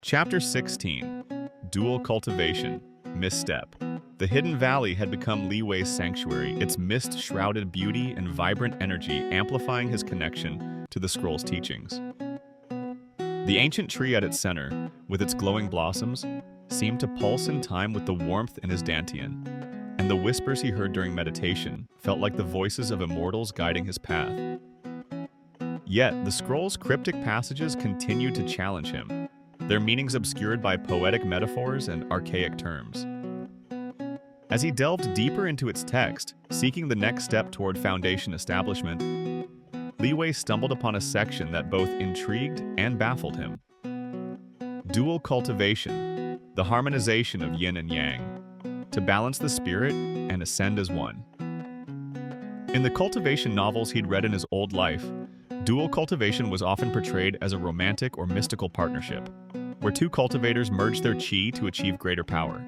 Chapter 16. Dual Cultivation. Misstep. The hidden valley had become Li Wei's sanctuary, its mist-shrouded beauty and vibrant energy amplifying his connection to the scroll's teachings. The ancient tree at its center, with its glowing blossoms, seemed to pulse in time with the warmth in his dantian, and the whispers he heard during meditation felt like the voices of immortals guiding his path. Yet, the scroll's cryptic passages continued to challenge him, their meanings obscured by poetic metaphors and archaic terms. As he delved deeper into its text, seeking the next step toward foundation establishment, Li Wei stumbled upon a section that both intrigued and baffled him. Dual cultivation, the harmonization of yin and yang, to balance the spirit and ascend as one. In the cultivation novels he'd read in his old life, dual cultivation was often portrayed as a romantic or mystical partnership, where two cultivators merged their qi to achieve greater power.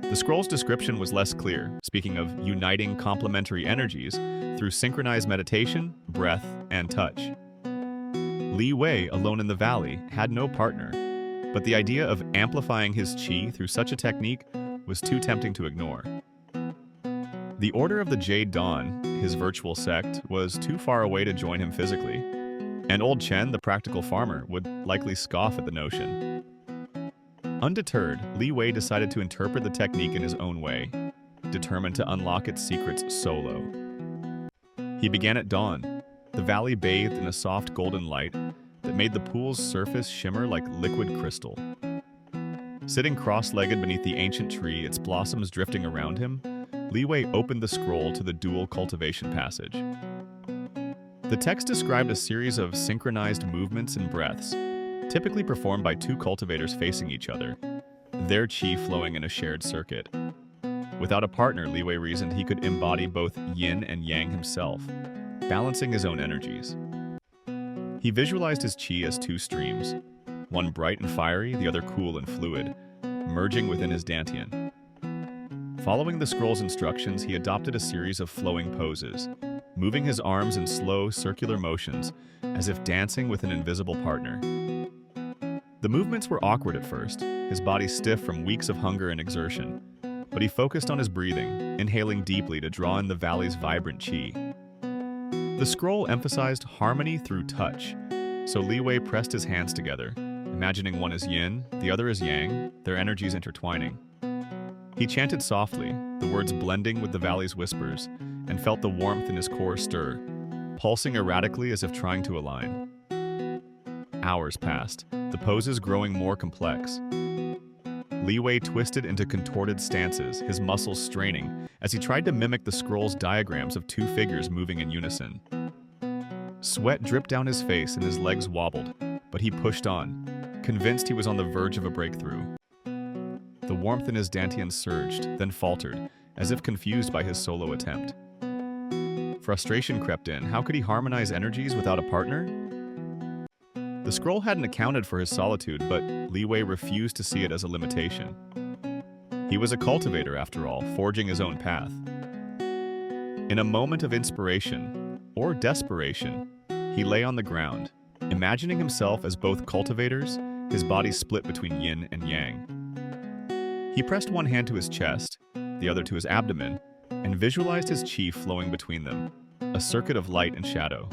The scroll's description was less clear, speaking of uniting complementary energies through synchronized meditation, breath, and touch. Li Wei, alone in the valley, had no partner, but the idea of amplifying his qi through such a technique was too tempting to ignore. The Order of the Jade Dawn, his virtual sect, was too far away to join him physically, and old Chen, the practical farmer, would likely scoff at the notion. Undeterred, Li Wei decided to interpret the technique in his own way, determined to unlock its secrets solo. He began at dawn, the valley bathed in a soft golden light that made the pool's surface shimmer like liquid crystal. Sitting cross-legged beneath the ancient tree, its blossoms drifting around him, Li Wei opened the scroll to the dual cultivation passage. The text described a series of synchronized movements and breaths, typically performed by two cultivators facing each other, their qi flowing in a shared circuit. Without a partner, Li Wei reasoned he could embody both yin and yang himself, balancing his own energies. He visualized his qi as two streams, one bright and fiery, the other cool and fluid, merging within his dantian. Following the scroll's instructions, he adopted a series of flowing poses, moving his arms in slow, circular motions, as if dancing with an invisible partner. The movements were awkward at first, his body stiff from weeks of hunger and exertion, but he focused on his breathing, inhaling deeply to draw in the valley's vibrant qi. The scroll emphasized harmony through touch, so Li Wei pressed his hands together, imagining one as yin, the other as yang, their energies intertwining. He chanted softly, the words blending with the valley's whispers, and felt the warmth in his core stir, pulsing erratically as if trying to align. Hours passed, the poses growing more complex. Li Wei twisted into contorted stances, his muscles straining, as he tried to mimic the scroll's diagrams of two figures moving in unison. Sweat dripped down his face and his legs wobbled, but he pushed on, convinced he was on the verge of a breakthrough. The warmth in his dantian surged, then faltered, as if confused by his solo attempt. Frustration crept in. How could he harmonize energies without a partner? The scroll hadn't accounted for his solitude, but Li Wei refused to see it as a limitation. He was a cultivator, after all, forging his own path. In a moment of inspiration, or desperation, he lay on the ground, imagining himself as both cultivators, his body split between yin and yang. He pressed one hand to his chest, the other to his abdomen, and visualized his qi flowing between them, a circuit of light and shadow.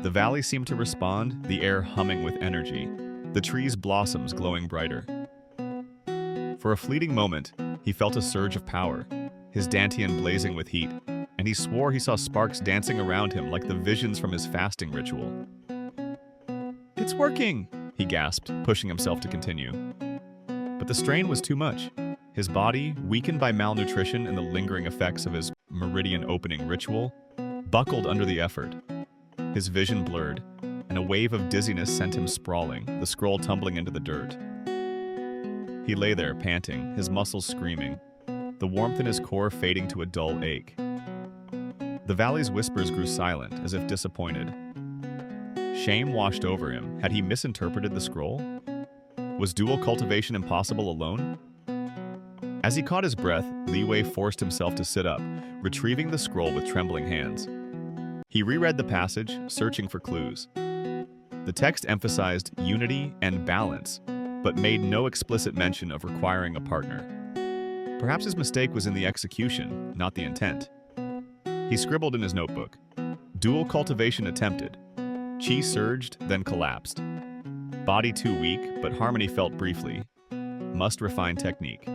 The valley seemed to respond, the air humming with energy, the tree's blossoms glowing brighter. For a fleeting moment, he felt a surge of power, his dantian blazing with heat, and he swore he saw sparks dancing around him like the visions from his fasting ritual. "It's working!" he gasped, pushing himself to continue. But the strain was too much. His body, weakened by malnutrition and the lingering effects of his meridian opening ritual, buckled under the effort. His vision blurred, and a wave of dizziness sent him sprawling, the scroll tumbling into the dirt. He lay there, panting, his muscles screaming, the warmth in his core fading to a dull ache. The valley's whispers grew silent, as if disappointed. Shame washed over him. Had he misinterpreted the scroll? Was dual cultivation impossible alone? As he caught his breath, Li Wei forced himself to sit up, retrieving the scroll with trembling hands. He reread the passage, searching for clues. The text emphasized unity and balance, but made no explicit mention of requiring a partner. Perhaps his mistake was in the execution, not the intent. He scribbled in his notebook, "Dual cultivation attempted. Chi surged, then collapsed. Body too weak, but harmony felt briefly. Must refine technique."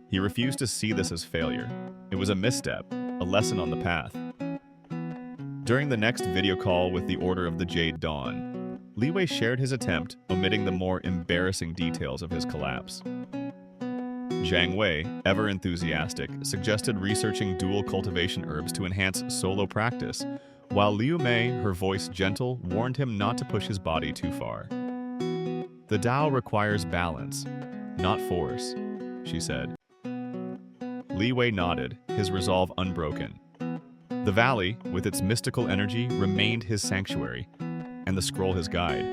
He refused to see this as failure. It was a misstep, a lesson on the path. During the next video call with the Order of the Jade Dawn, Li Wei shared his attempt, omitting the more embarrassing details of his collapse. Zhang Wei, ever enthusiastic, suggested researching dual cultivation herbs to enhance solo practice, while Liu Mei, her voice gentle, warned him not to push his body too far. "The Tao requires balance, not force," she said. Li Wei nodded, his resolve unbroken. The valley, with its mystical energy, remained his sanctuary, and the scroll his guide.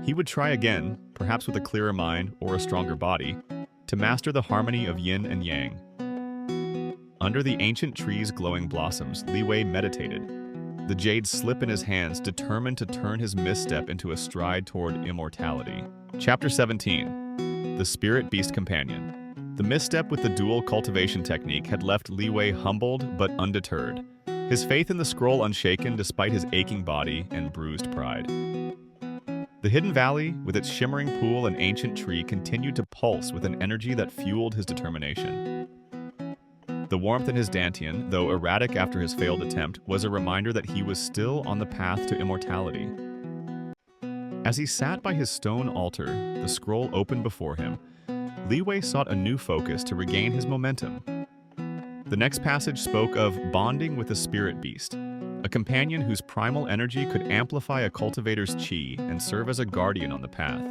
He would try again, perhaps with a clearer mind or a stronger body, to master the harmony of yin and yang. Under the ancient tree's glowing blossoms, Li Wei meditated, the jade slip in his hands, determined to turn his misstep into a stride toward immortality. Chapter 17. The Spirit Beast Companion. The misstep with the dual cultivation technique had left Li Wei humbled but undeterred, his faith in the scroll unshaken despite his aching body and bruised pride. The hidden valley, with its shimmering pool and ancient tree, continued to pulse with an energy that fueled his determination. The warmth in his dantian, though erratic after his failed attempt, was a reminder that he was still on the path to immortality. As he sat by his stone altar, the scroll open before him, Li Wei sought a new focus to regain his momentum. The next passage spoke of bonding with a spirit beast, a companion whose primal energy could amplify a cultivator's chi and serve as a guardian on the path.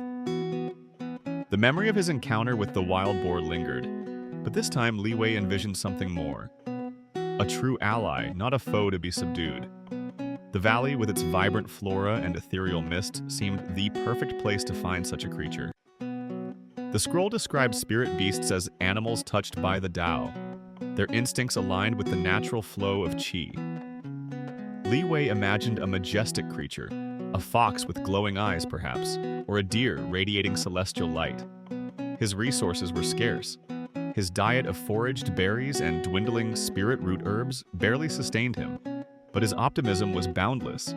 The memory of his encounter with the wild boar lingered, but this time Li Wei envisioned something more. A true ally, not a foe to be subdued. The valley, with its vibrant flora and ethereal mist, seemed the perfect place to find such a creature. The scroll described spirit beasts as animals touched by the Tao, their instincts aligned with the natural flow of Qi. Li Wei imagined a majestic creature, a fox with glowing eyes perhaps, or a deer radiating celestial light. His resources were scarce. His diet of foraged berries and dwindling spirit root herbs barely sustained him, but his optimism was boundless.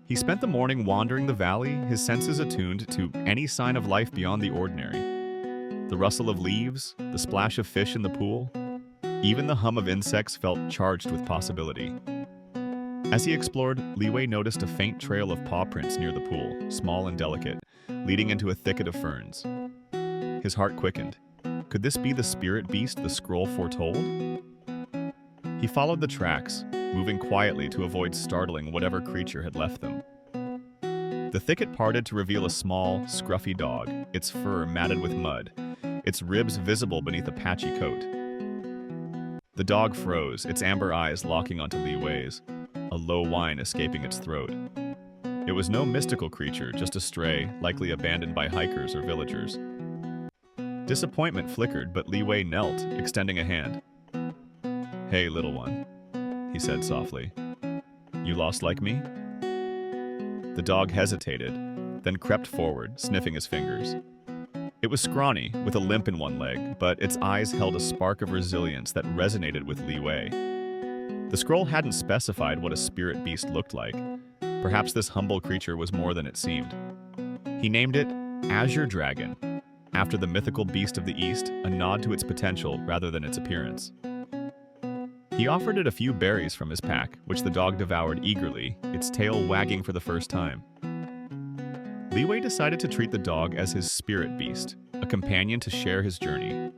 He spent the morning wandering the valley, his senses attuned to any sign of life beyond the ordinary. The rustle of leaves, the splash of fish in the pool, even the hum of insects felt charged with possibility. As he explored, Li Wei noticed a faint trail of paw prints near the pool, small and delicate, leading into a thicket of ferns. His heart quickened. Could this be the spirit beast the scroll foretold? He followed the tracks, moving quietly to avoid startling whatever creature had left them. The thicket parted to reveal a small, scruffy dog, its fur matted with mud, its ribs visible beneath a patchy coat. The dog froze, its amber eyes locking onto Li Wei's, a low whine escaping its throat. It was no mystical creature, just a stray, likely abandoned by hikers or villagers. Disappointment flickered, but Li Wei knelt, extending a hand. "Hey, little one," he said softly. "You lost like me?" The dog hesitated, then crept forward, sniffing his fingers. It was scrawny, with a limp in one leg, but its eyes held a spark of resilience that resonated with Li Wei. The scroll hadn't specified what a spirit beast looked like. Perhaps this humble creature was more than it seemed. He named it Azure Dragon, after the mythical beast of the East, a nod to its potential rather than its appearance. He offered it a few berries from his pack, which the dog devoured eagerly, its tail wagging for the first time. Li Wei decided to treat the dog as his spirit beast, a companion to share his journey.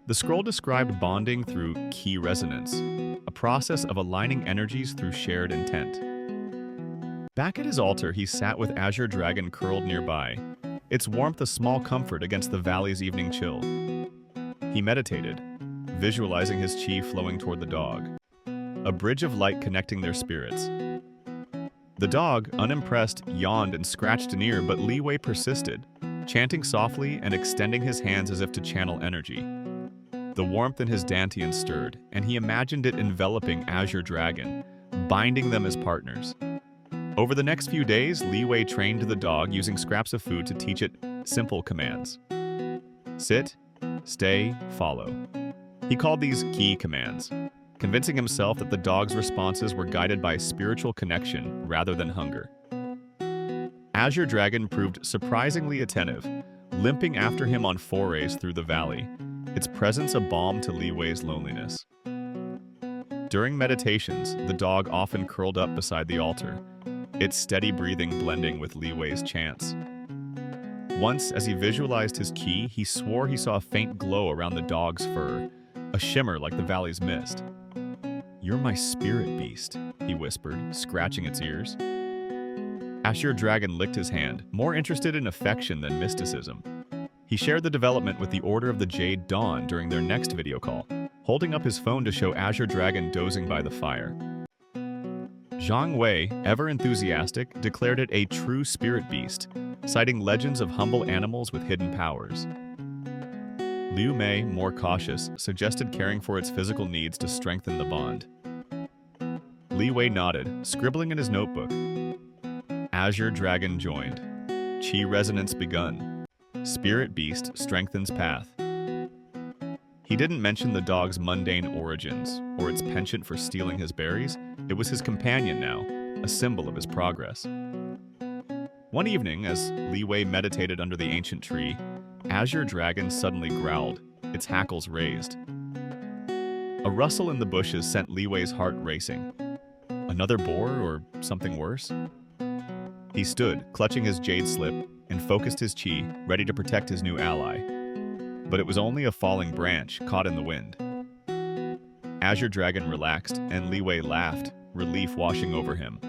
The scroll described bonding through key resonance, a process of aligning energies through shared intent. Back at his altar, he sat with Azure Dragon curled nearby, its warmth a small comfort against the valley's evening chill. He meditated, visualizing his chi flowing toward the dog, a bridge of light connecting their spirits. The dog, unimpressed, yawned and scratched an ear, but Li Wei persisted, chanting softly and extending his hands as if to channel energy. The warmth in his dantian stirred, and he imagined it enveloping Azure Dragon, binding them as partners. Over the next few days, Li Wei trained the dog using scraps of food to teach it simple commands. Sit, stay, follow. He called these key commands, convincing himself that the dog's responses were guided by spiritual connection rather than hunger. Azure Dragon proved surprisingly attentive, limping after him on forays through the valley, its presence a balm to Li Wei's loneliness. During meditations, the dog often curled up beside the altar, its steady breathing blending with Li Wei's chants. Once, as he visualized his key, he swore he saw a faint glow around the dog's fur, a shimmer like the valley's mist. "You're my spirit beast," he whispered, scratching its ears. Azure Dragon licked his hand, more interested in affection than mysticism. He shared the development with the Order of the Jade Dawn during their next video call, holding up his phone to show Azure Dragon dozing by the fire. Zhang Wei, ever enthusiastic, declared it a true spirit beast, citing legends of humble animals with hidden powers. Liu Mei, more cautious, suggested caring for its physical needs to strengthen the bond. Li Wei nodded, scribbling in his notebook. Azure Dragon joined. Qi resonance begun. Spirit beast strengthens path. He didn't mention the dog's mundane origins, or its penchant for stealing his berries. It was his companion now, a symbol of his progress. One evening, as Li Wei meditated under the ancient tree, Azure Dragon suddenly growled, its hackles raised. A rustle in the bushes sent Li Wei's heart racing. Another boar, or something worse? He stood, clutching his jade slip, and focused his qi, ready to protect his new ally. But it was only a falling branch caught in the wind. Azure Dragon relaxed, and Li Wei laughed, relief washing over him.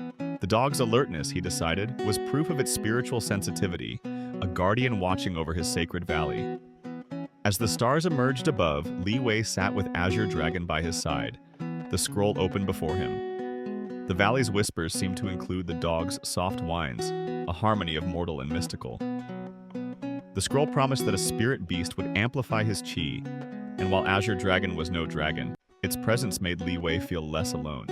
The dog's alertness, he decided, was proof of its spiritual sensitivity, a guardian watching over his sacred valley. As the stars emerged above, Li Wei sat with Azure Dragon by his side, the scroll open before him. The valley's whispers seemed to include the dog's soft whines, a harmony of mortal and mystical. The scroll promised that a spirit beast would amplify his qi, and while Azure Dragon was no dragon, its presence made Li Wei feel less alone.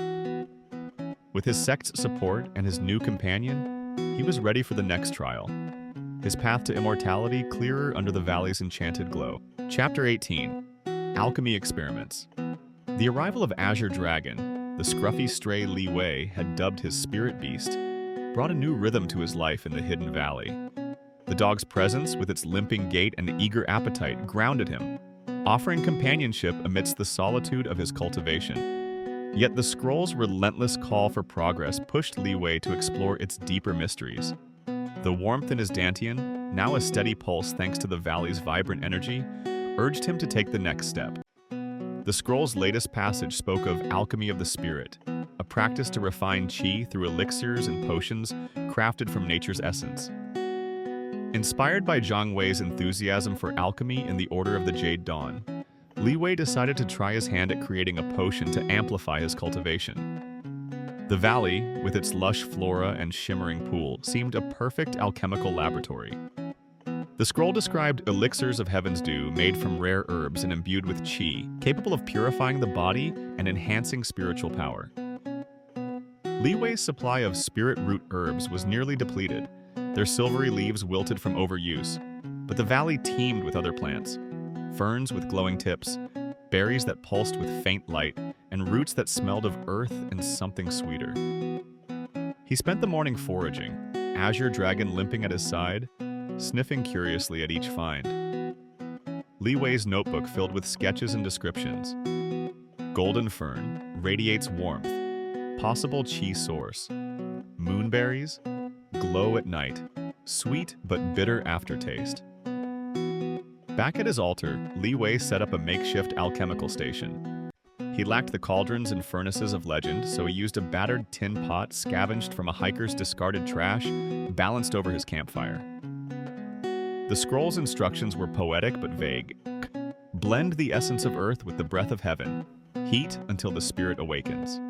With his sect's support and his new companion, he was ready for the next trial. His path to immortality clearer under the valley's enchanted glow. Chapter 18. Alchemy Experiments. The arrival of Azure Dragon, the scruffy stray Li Wei had dubbed his spirit beast, brought a new rhythm to his life in the hidden valley. The dog's presence, with its limping gait and eager appetite, grounded him, offering companionship amidst the solitude of his cultivation. Yet the scroll's relentless call for progress pushed Li Wei to explore its deeper mysteries. The warmth in his dantian, now a steady pulse thanks to the valley's vibrant energy, urged him to take the next step. The scroll's latest passage spoke of alchemy of the spirit, a practice to refine qi through elixirs and potions crafted from nature's essence. Inspired by Zhang Wei's enthusiasm for alchemy in the Order of the Jade Dawn, Li Wei decided to try his hand at creating a potion to amplify his cultivation. The valley, with its lush flora and shimmering pool, seemed a perfect alchemical laboratory. The scroll described elixirs of heaven's dew made from rare herbs and imbued with qi, capable of purifying the body and enhancing spiritual power. Li Wei's supply of spirit root herbs was nearly depleted, their silvery leaves wilted from overuse, but the valley teemed with other plants, ferns with glowing tips, berries that pulsed with faint light, and roots that smelled of earth and something sweeter. He spent the morning foraging, Azure Dragon limping at his side, sniffing curiously at each find. Li Wei's notebook filled with sketches and descriptions. Golden fern, radiates warmth, possible qi source. Moonberries, glow at night, sweet but bitter aftertaste. Back at his altar, Li Wei set up a makeshift alchemical station. He lacked the cauldrons and furnaces of legend, so he used a battered tin pot scavenged from a hiker's discarded trash, balanced over his campfire. The scroll's instructions were poetic but vague. Blend the essence of earth with the breath of heaven. Heat until the spirit awakens.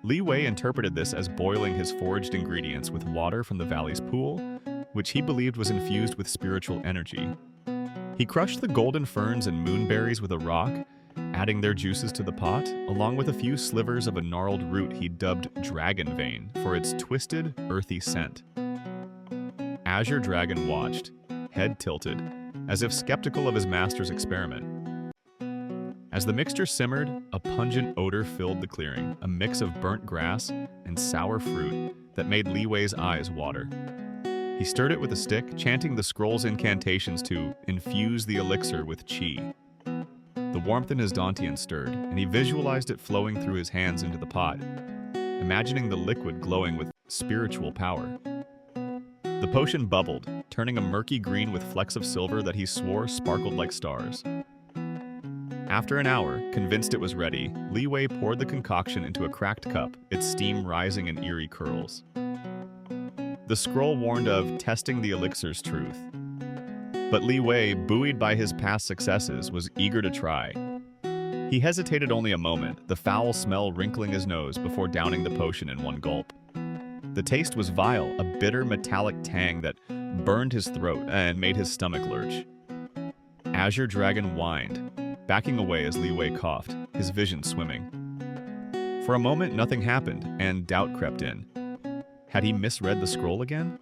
Li Wei interpreted this as boiling his foraged ingredients with water from the valley's pool, which he believed was infused with spiritual energy. He crushed the golden ferns and moonberries with a rock, adding their juices to the pot, along with a few slivers of a gnarled root he dubbed Dragon Vein for its twisted, earthy scent. Azure Dragon watched, head tilted, as if skeptical of his master's experiment. As the mixture simmered, a pungent odor filled the clearing, a mix of burnt grass and sour fruit that made Li Wei's eyes water. He stirred it with a stick, chanting the scroll's incantations to infuse the elixir with qi. The warmth in his dantian stirred, and he visualized it flowing through his hands into the pot, imagining the liquid glowing with spiritual power. The potion bubbled, turning a murky green with flecks of silver that he swore sparkled like stars. After an hour, convinced it was ready, Li Wei poured the concoction into a cracked cup, its steam rising in eerie curls. The scroll warned of testing the elixir's truth. But Li Wei, buoyed by his past successes, was eager to try. He hesitated only a moment, the foul smell wrinkling his nose before downing the potion in one gulp. The taste was vile, a bitter metallic tang that burned his throat and made his stomach lurch. Azure Dragon whined, backing away as Li Wei coughed, his vision swimming. For a moment, nothing happened, and doubt crept in. Had he misread the scroll again?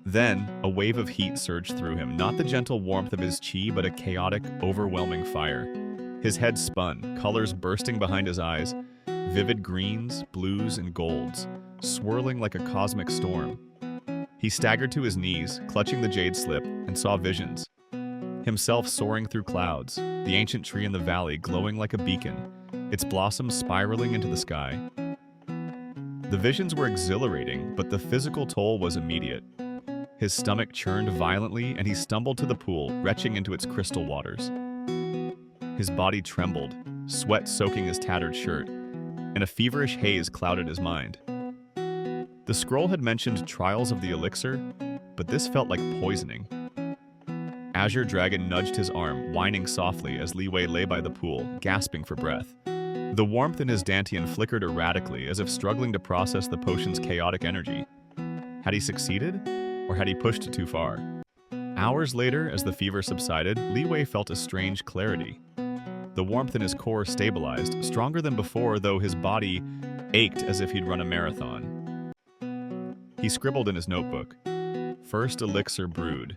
Then, a wave of heat surged through him, not the gentle warmth of his qi, but a chaotic, overwhelming fire. His head spun, colors bursting behind his eyes, vivid greens, blues, and golds, swirling like a cosmic storm. He staggered to his knees, clutching the jade slip, and saw visions. Himself soaring through clouds, the ancient tree in the valley glowing like a beacon, its blossoms spiraling into the sky. The visions were exhilarating, but the physical toll was immediate. His stomach churned violently, and he stumbled to the pool, retching into its crystal waters. His body trembled, sweat soaking his tattered shirt, and a feverish haze clouded his mind. The scroll had mentioned trials of the elixir, but this felt like poisoning. Azure Dragon nudged his arm, whining softly as Li Wei lay by the pool, gasping for breath. The warmth in his dantian flickered erratically, as if struggling to process the potion's chaotic energy. Had he succeeded, or had he pushed it too far? Hours later, as the fever subsided, Li Wei felt a strange clarity. The warmth in his core stabilized, stronger than before, though his body ached as if he'd run a marathon. He scribbled in his notebook, "First elixir brewed.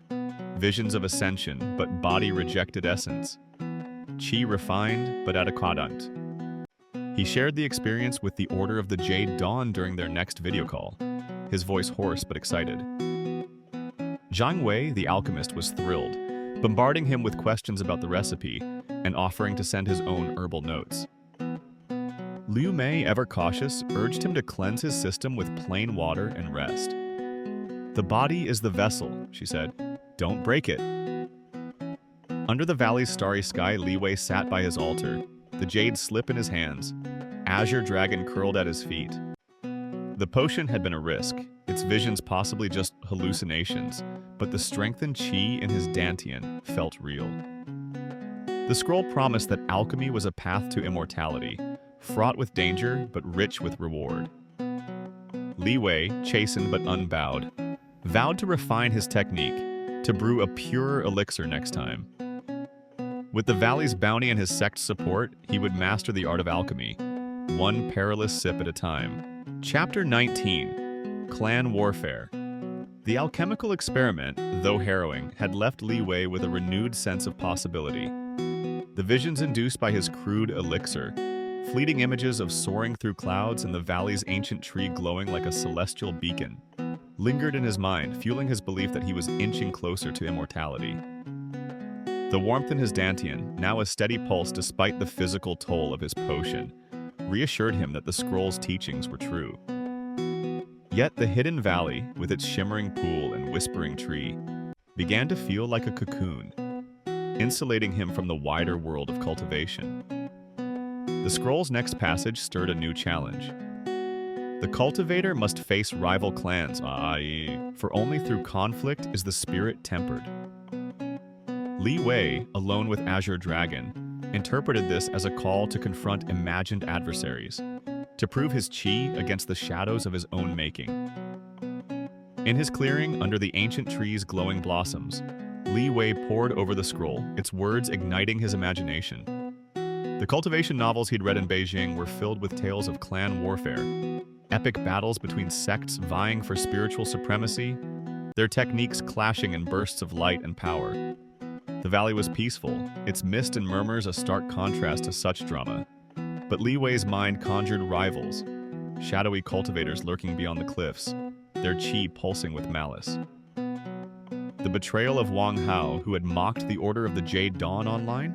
Visions of ascension, but body rejected essence. Qi refined, but adquadant." He shared the experience with the Order of the Jade Dawn during their next video call, his voice hoarse but excited. Zhang Wei, the alchemist, was thrilled, bombarding him with questions about the recipe and offering to send his own herbal notes. Liu Mei, ever cautious, urged him to cleanse his system with plain water and rest. "The body is the vessel," she said. "Don't break it." Under the valley's starry sky, Li Wei sat by his altar, the jade slip in his hands, Azure Dragon curled at his feet. The potion had been a risk, its visions possibly just hallucinations, but the strengthened qi in his dantian felt real. The scroll promised that alchemy was a path to immortality, fraught with danger but rich with reward. Li Wei, chastened but unbowed, vowed to refine his technique, to brew a purer elixir next time. With the valley's bounty and his sect's support, he would master the art of alchemy, one perilous sip at a time. Chapter 19. Clan Warfare. The alchemical experiment, though harrowing, had left Li Wei with a renewed sense of possibility. The visions induced by his crude elixir, fleeting images of soaring through clouds and the valley's ancient tree glowing like a celestial beacon, lingered in his mind, fueling his belief that he was inching closer to immortality. The warmth in his dantian, now a steady pulse despite the physical toll of his potion, reassured him that the scroll's teachings were true. Yet the hidden valley, with its shimmering pool and whispering tree, began to feel like a cocoon, insulating him from the wider world of cultivation. The scroll's next passage stirred a new challenge. The cultivator must face rival clans, for only through conflict is the spirit tempered. Li Wei, alone with Azure Dragon, interpreted this as a call to confront imagined adversaries, to prove his qi against the shadows of his own making. In his clearing, under the ancient tree's glowing blossoms, Li Wei pored over the scroll, its words igniting his imagination. The cultivation novels he'd read in Beijing were filled with tales of clan warfare, epic battles between sects vying for spiritual supremacy, their techniques clashing in bursts of light and power. The valley was peaceful, its mist and murmurs a stark contrast to such drama. But Li Wei's mind conjured rivals, shadowy cultivators lurking beyond the cliffs, their qi pulsing with malice. The betrayal of Wang Hao, who had mocked the Order of the Jade Dawn online,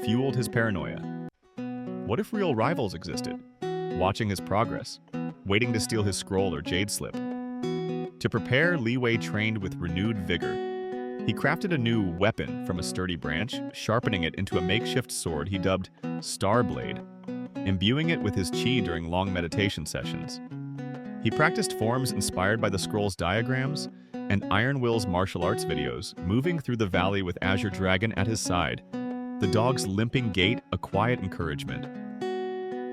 fueled his paranoia. What if real rivals existed, watching his progress, waiting to steal his scroll or jade slip? To prepare, Li Wei trained with renewed vigor. He crafted a new weapon from a sturdy branch, sharpening it into a makeshift sword he dubbed Starblade, imbuing it with his qi during long meditation sessions. He practiced forms inspired by the scroll's diagrams and Iron Will's martial arts videos, moving through the valley with Azure Dragon at his side, the dog's limping gait a quiet encouragement.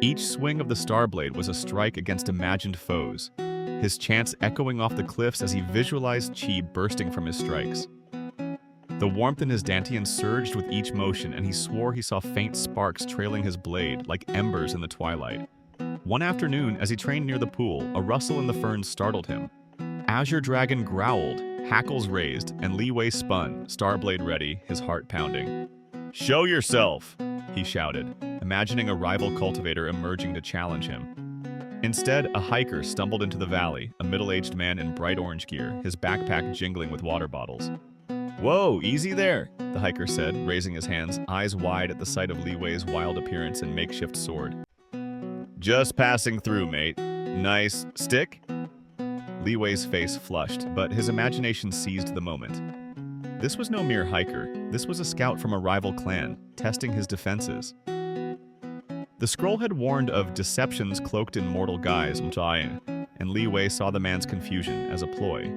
Each swing of the Starblade was a strike against imagined foes, his chants echoing off the cliffs as he visualized qi bursting from his strikes. The warmth in his dantian surged with each motion, and he swore he saw faint sparks trailing his blade like embers in the twilight. One afternoon, as he trained near the pool, a rustle in the ferns startled him. Azure Dragon growled, hackles raised, and Li Wei spun, Starblade ready, his heart pounding. "Show yourself!" he shouted, imagining a rival cultivator emerging to challenge him. Instead, a hiker stumbled into the valley, a middle-aged man in bright orange gear, his backpack jingling with water bottles. "Whoa, easy there," the hiker said, raising his hands, eyes wide at the sight of Li Wei's wild appearance and makeshift sword. "Just passing through, mate. Nice stick?" Li Wei's face flushed, but his imagination seized the moment. This was no mere hiker. This was a scout from a rival clan, testing his defenses. The scroll had warned of deceptions cloaked in mortal guise, and Li Wei saw the man's confusion as a ploy.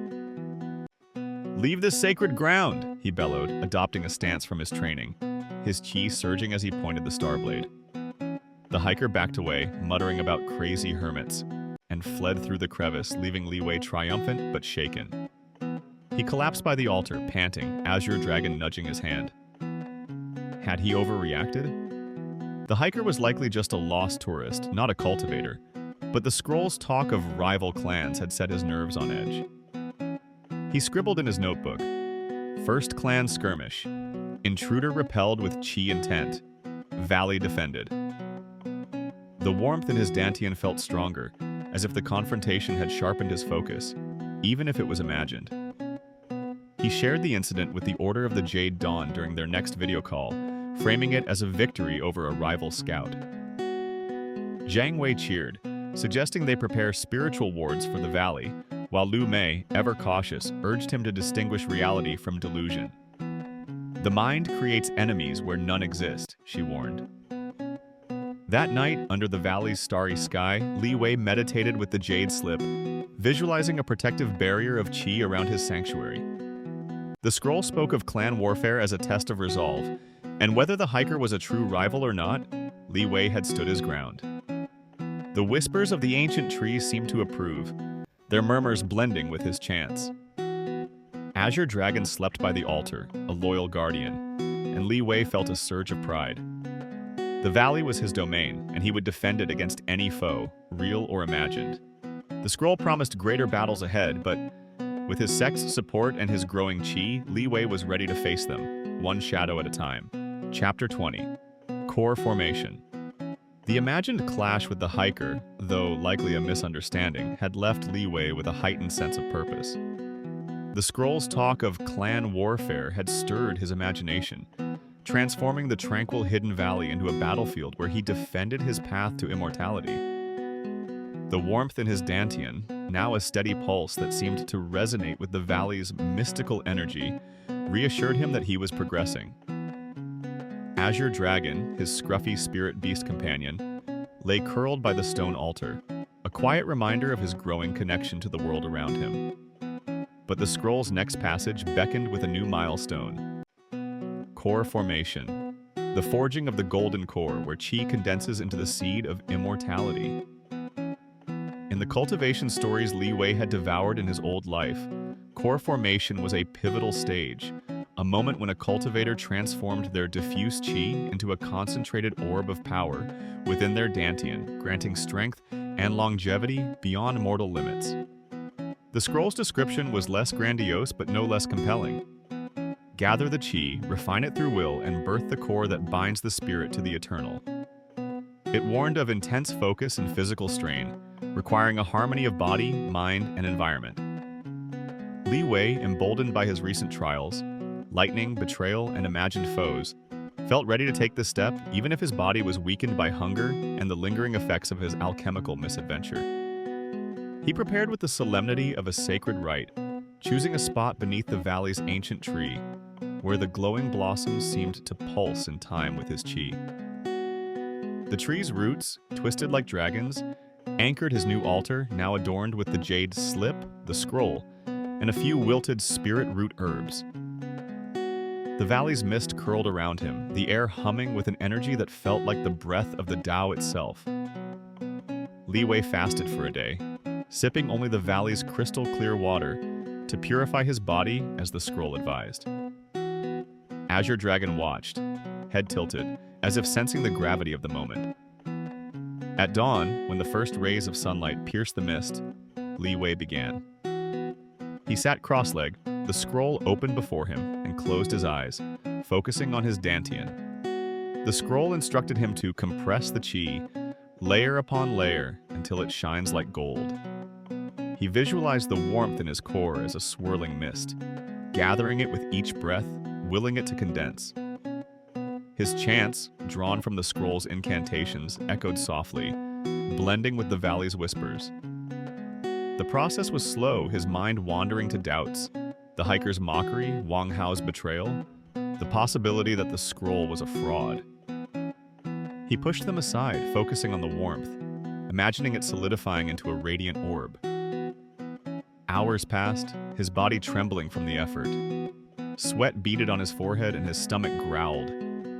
"Leave this sacred ground," he bellowed, adopting a stance from his training, his qi surging as he pointed the Starblade. The hiker backed away, muttering about crazy hermits, and fled through the crevice, leaving Li Wei triumphant but shaken. He collapsed by the altar, panting, Azure Dragon nudging his hand. Had he overreacted? The hiker was likely just a lost tourist, not a cultivator, but the scroll's talk of rival clans had set his nerves on edge. He scribbled in his notebook, "First clan skirmish. Intruder repelled with qi intent. Valley defended." The warmth in his dantian felt stronger, as if the confrontation had sharpened his focus, even if it was imagined. He shared the incident with the Order of the Jade Dawn during their next video call, framing it as a victory over a rival scout. Jiang Wei cheered, suggesting they prepare spiritual wards for the valley, while Lu Mei, ever cautious, urged him to distinguish reality from delusion. "The mind creates enemies where none exist," she warned. That night, under the valley's starry sky, Li Wei meditated with the jade slip, visualizing a protective barrier of qi around his sanctuary. The scroll spoke of clan warfare as a test of resolve, and whether the hiker was a true rival or not, Li Wei had stood his ground. The whispers of the ancient trees seemed to approve, their murmurs blending with his chants. Azure Dragon slept by the altar, a loyal guardian, and Li Wei felt a surge of pride. The valley was his domain, and he would defend it against any foe, real or imagined. The scroll promised greater battles ahead, but with his sect's support and his growing qi, Li Wei was ready to face them, one shadow at a time. Chapter 20. Core Formation. The imagined clash with the hiker, though likely a misunderstanding, had left Li Wei with a heightened sense of purpose. The scroll's talk of clan warfare had stirred his imagination, transforming the tranquil hidden valley into a battlefield where he defended his path to immortality. The warmth in his dantian, now a steady pulse that seemed to resonate with the valley's mystical energy, reassured him that he was progressing. Azure Dragon, his scruffy spirit beast companion, lay curled by the stone altar, a quiet reminder of his growing connection to the world around him. But the scroll's next passage beckoned with a new milestone. Core Formation, the forging of the golden core where qi condenses into the seed of immortality. In the cultivation stories Li Wei had devoured in his old life, core formation was a pivotal stage, a moment when a cultivator transformed their diffuse qi into a concentrated orb of power within their dantian, granting strength and longevity beyond mortal limits. The scroll's description was less grandiose but no less compelling. Gather the qi, refine it through will, and birth the core that binds the spirit to the eternal. It warned of intense focus and physical strain, requiring a harmony of body, mind, and environment. Li Wei, emboldened by his recent trials, lightning, betrayal, and imagined foes, felt ready to take this step even if his body was weakened by hunger and the lingering effects of his alchemical misadventure. He prepared with the solemnity of a sacred rite, choosing a spot beneath the valley's ancient tree, where the glowing blossoms seemed to pulse in time with his qi. The tree's roots, twisted like dragons, anchored his new altar, now adorned with the jade slip, the scroll, and a few wilted spirit root herbs. The valley's mist curled around him, the air humming with an energy that felt like the breath of the Tao itself. Li Wei fasted for a day, sipping only the valley's crystal-clear water to purify his body as the scroll advised. Azure Dragon watched, head tilted, as if sensing the gravity of the moment. At dawn, when the first rays of sunlight pierced the mist, Li Wei began. He sat cross-legged, the scroll opened before him, and closed his eyes, focusing on his dantian. The scroll instructed him to compress the qi, layer upon layer, until it shines like gold. He visualized the warmth in his core as a swirling mist, gathering it with each breath, willing it to condense. His chants, drawn from the scroll's incantations, echoed softly, blending with the valley's whispers. The process was slow, his mind wandering to doubts, the hiker's mockery, Wang Hao's betrayal, the possibility that the scroll was a fraud. He pushed them aside, focusing on the warmth, imagining it solidifying into a radiant orb. Hours passed, his body trembling from the effort. Sweat beaded on his forehead and his stomach growled,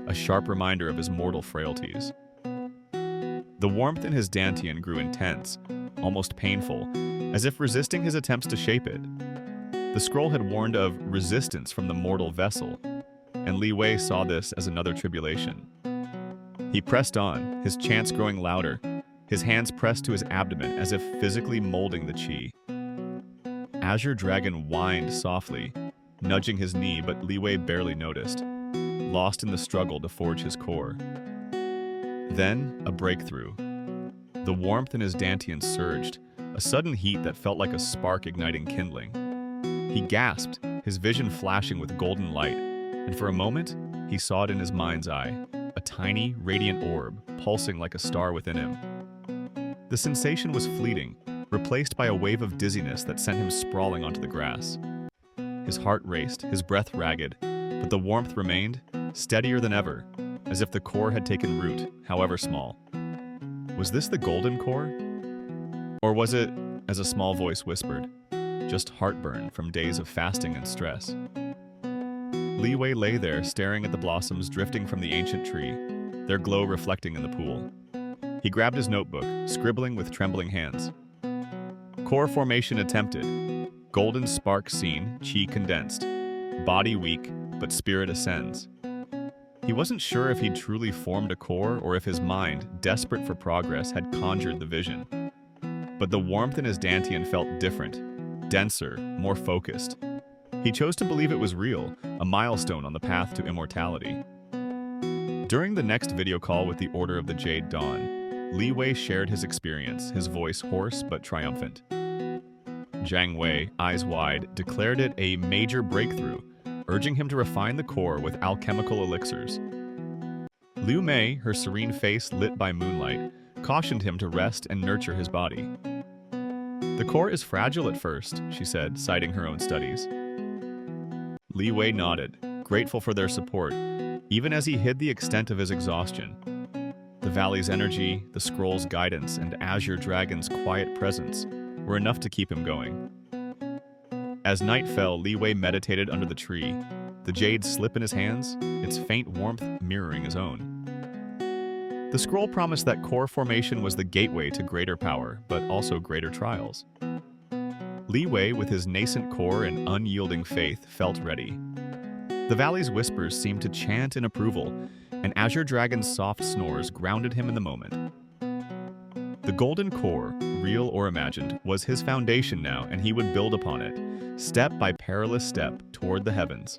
a sharp reminder of his mortal frailties. The warmth in his dantian grew intense, almost painful, as if resisting his attempts to shape it. The scroll had warned of resistance from the mortal vessel, and Li Wei saw this as another tribulation. He pressed on, his chants growing louder, his hands pressed to his abdomen as if physically molding the qi. Azure Dragon whined softly, nudging his knee, but Li Wei barely noticed, lost in the struggle to forge his core. Then, a breakthrough. The warmth in his dantian surged, a sudden heat that felt like a spark igniting kindling. He gasped, his vision flashing with golden light, and for a moment, he saw it in his mind's eye, a tiny, radiant orb, pulsing like a star within him. The sensation was fleeting, replaced by a wave of dizziness that sent him sprawling onto the grass. His heart raced, his breath ragged, but the warmth remained, steadier than ever, as if the core had taken root, however small. Was this the golden core? Or was it, as a small voice whispered, just heartburn from days of fasting and stress? Li Wei lay there, staring at the blossoms drifting from the ancient tree, their glow reflecting in the pool. He grabbed his notebook, scribbling with trembling hands. Core formation attempted. Golden spark seen, qi condensed. Body weak, but spirit ascends. He wasn't sure if he'd truly formed a core or if his mind, desperate for progress, had conjured the vision. But the warmth in his dantian felt different, denser, more focused. He chose to believe it was real, a milestone on the path to immortality. During the next video call with the Order of the Jade Dawn, Li Wei shared his experience, his voice hoarse but triumphant. Zhang Wei, eyes wide, declared it a major breakthrough, urging him to refine the core with alchemical elixirs. Liu Mei, her serene face lit by moonlight, cautioned him to rest and nurture his body. The core is fragile at first, she said, citing her own studies. Li Wei nodded, grateful for their support, even as he hid the extent of his exhaustion. The valley's energy, the scroll's guidance, and Azure Dragon's quiet presence were enough to keep him going. As night fell, Li Wei meditated under the tree, the jade slip in his hands, its faint warmth mirroring his own. The scroll promised that core formation was the gateway to greater power, but also greater trials. Li Wei, with his nascent core and unyielding faith, felt ready. The valley's whispers seemed to chant in approval, and Azure Dragon's soft snores grounded him in the moment. The golden core, real or imagined, was his foundation now, and he would build upon it, step by perilous step, toward the heavens.